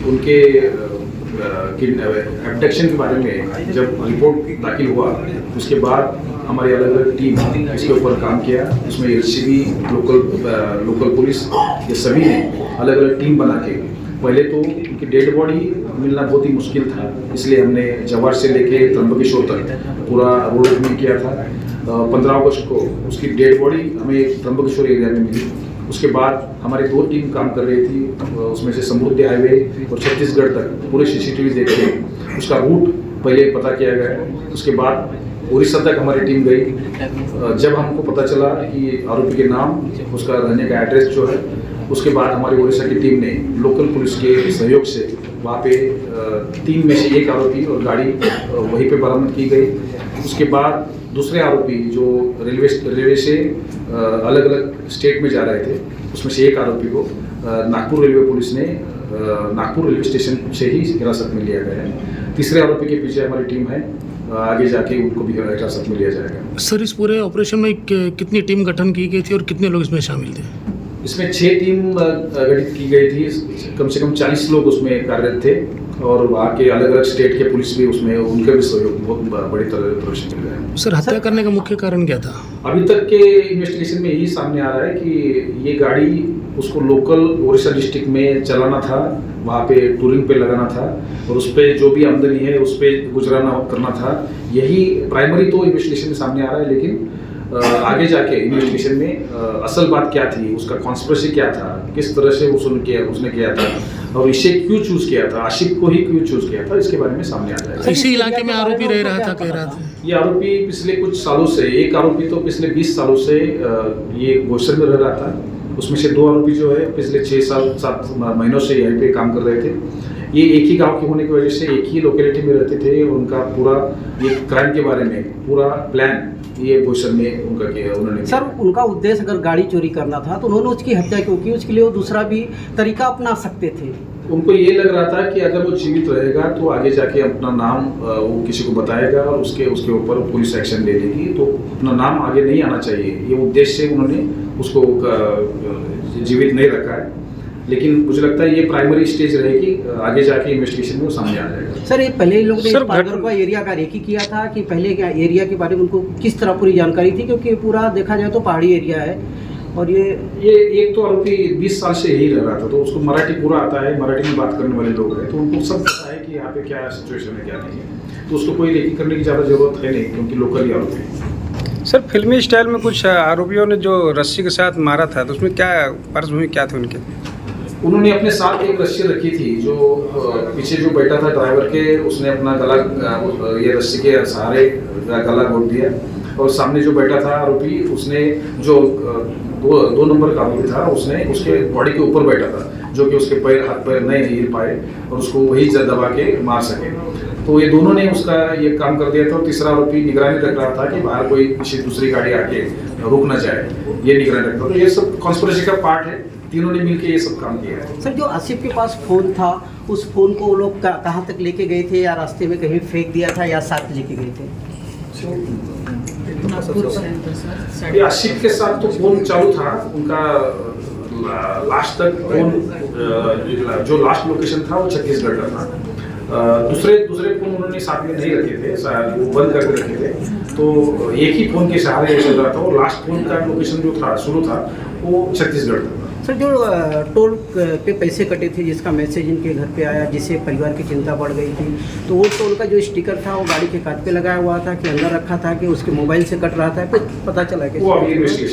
उनके एब्डक्शन के बारे में जब रिपोर्ट दाखिल हुआ उसके बाद हमारी अलग अलग टीम इसके ऊपर काम किया। उसमें एलसीबी, लोकल पुलिस, ये सभी ने अलग अलग टीम बना के पहले तो उनकी डेड बॉडी मिलना बहुत ही मुश्किल था, इसलिए हमने जवार से लेके त्र्यंबकेश्वर तक पूरा रोड ओपनिंग किया था। 15 अगस्त को उसकी डेड बॉडी हमें त्र्यंबकेश्वर एरिया में मिली। उसके बाद हमारी 2 टीम काम कर रही थी, उसमें से समृद्धि हाईवे और छत्तीसगढ़ तक पूरे सीसीटीवी देख के उसका रूट पहले पता किया गया। उसके बाद उड़ीसा तक हमारी टीम गई। जब हमको पता चला कि आरोपी के नाम, उसका रहने का एड्रेस जो है, उसके बाद हमारी उड़ीसा की टीम ने लोकल पुलिस के सहयोग से वहाँ पे 3 में से 1 आरोपी और गाड़ी वहीं पे बरामद की गई। उसके बाद दूसरे आरोपी जो रेलवे से अलग अलग स्टेट में जा रहे थे, उसमें से 1 आरोपी को नागपुर रेलवे पुलिस ने नागपुर रेलवे स्टेशन से ही हिरासत में लिया गया है। तीसरे आरोपी के पीछे हमारी टीम है, आगे जाके उनको भी हिरासत में लिया जाएगा। सर, इस पूरे ऑपरेशन में कितनी टीम गठन की गई थी और कितने लोग इसमें शामिल थे? इसमें 6 टीम गठित की गई थी, कम से कम 40 लोग उसमें कार्यरत थे और वहाँ के अलग अलग स्टेट के पुलिस भी उसमें, उनका भी सहयोग बहुत बड़ी तरह से मिल रहा है। सर, हत्या करने का मुख्य कारण क्या था? अभी तक के इन्वेस्टिगेशन में यही सामने आ रहा है कि ये गाड़ी उसको लोकल उड़ीसा डिस्ट्रिक्ट में चलाना था, वहाँ पे टूरिंग पे लगाना था और उस पर जो भी आमदनी है उस पर गुजराना करना था। यही प्राइमरी तो इन्वेस्टिगेशन में सामने आ रहा है, लेकिन आगे जाके इन्वेस्टिगेशन में असल बात क्या थी, उसका कॉन्स्पिरेसी क्या था, किस तरह से उसने किया था और इसे क्यों चूज किया था, आशिक को ही क्यों चूज किया था, इसके बारे में सामने आ जाएगा। इसी इलाके में आरोपी रह रहा था, कह रहा था। ये आरोपी पिछले कुछ सालों से, एक आरोपी तो पिछले 20 सालों से ये बोईसर में रह रहा था। उसमें से 2 आरोपी जो है पिछले 6-7 महीनों से यहीं पे काम कर रहे थे। ये एक ही गांव के होने की वजह से एक ही लोकेलिटी में रहते थे। उनका पूरा ये क्राइम के बारे में पूरा प्लान ये बोईसर में उनका किया उन्होंने। सर, उनका उद्देश्य अगर गाड़ी चोरी करना था तो उन्होंने उसकी हत्या क्यों की? उसके लिए वो दूसरा भी तरीका अपना सकते थे। उनको ये लग रहा था कि अगर वो जीवित रहेगा तो आगे जाके अपना नाम वो किसी को बताएगा और उसके ऊपर पुलिस एक्शन ले लेगी, तो अपना नाम आगे नहीं आना चाहिए। ये उद्देश्य से उन्होंने उसको जीवित नहीं रखा है, लेकिन मुझे लगता है ये प्राइमरी स्टेज रहेगी, आगे जाके इन्वेस्टिगेशन में वो सामने आ जाएगा। सर, ये पहले लोग ने पालघर एरिया का रेकी किया था कि पहले क्या एरिया के बारे में उनको किस तरह पूरी जानकारी थी? क्योंकि पूरा देखा जाए तो पहाड़ी एरिया है और ये एक तो आरोपी 20 साल से यही रह रहा था, तो उसको मराठी पूरा आता है, मराठी में बात करने वाले लोग हैं, तो उनको सब पता है कि यहाँ पे क्या सिचुएशन है क्या नहीं है, तो उसको कोई रेकी करने की ज़्यादा जरूरत है नहीं, क्योंकि लोकल ही आरोपी है। सर, फिल्मी स्टाइल में कुछ आरोपियों ने जो रस्सी के साथ मारा था, तो उसमें क्या पृष्ठभूमि क्या थी उनके? उन्होंने अपने साथ एक रस्सी रखी थी, जो पीछे जो बैठा था ड्राइवर के, उसने अपना गला ये रस्सी के सहारे गला घोट दिया और सामने जो बैठा था आरोपी, उसने जो 2 नंबर का आरोपी था, उसने उसके बॉडी के ऊपर बैठा था, जो कि उसके हाथ पैर नहीं हिल पाए और उसको वही दबा के मार सके। तो ये दोनों ने उसका ये काम कर दिया था और तीसरा आरोपी निगरानी रख रहा था कि बाहर कोई किसी दूसरी गाड़ी आके रुक ना जाए, ये निगरानी रखता। तो ये सब कॉन्स्पिरेसी का पार्ट है, तीनों ने मिलकर ये सब काम किया है। सर, जो आसिफ के पास फ़ोन था, उस फ़ोन को वो लोग कहाँ तक लेके गए थे, या रास्ते में कहीं फेंक दिया था या साथ लेके गए थे? ये आशिफ के साथ तो फोन चालू था उनका, लास्ट तक फोन जो लास्ट लोकेशन था वो छत्तीसगढ़ का था। दूसरे फोन उन्होंने साथ में नहीं रखे थे, बंद करके रखे थे, तो एक ही फोन के सहारे चल रहा था और लास्ट फोन का लोकेशन जो था शुरू था वो छत्तीसगढ़ था। सर, जो टोल पे पैसे कटे थे, जिसका मैसेज इनके घर पे आया, जिससे परिवार की चिंता बढ़ गई थी, तो वो टोल का जो स्टिकर था वो गाड़ी के कांच पे लगाया हुआ था कि अंदर रखा था कि उसके मोबाइल से कट रहा था, कुछ पता चला कि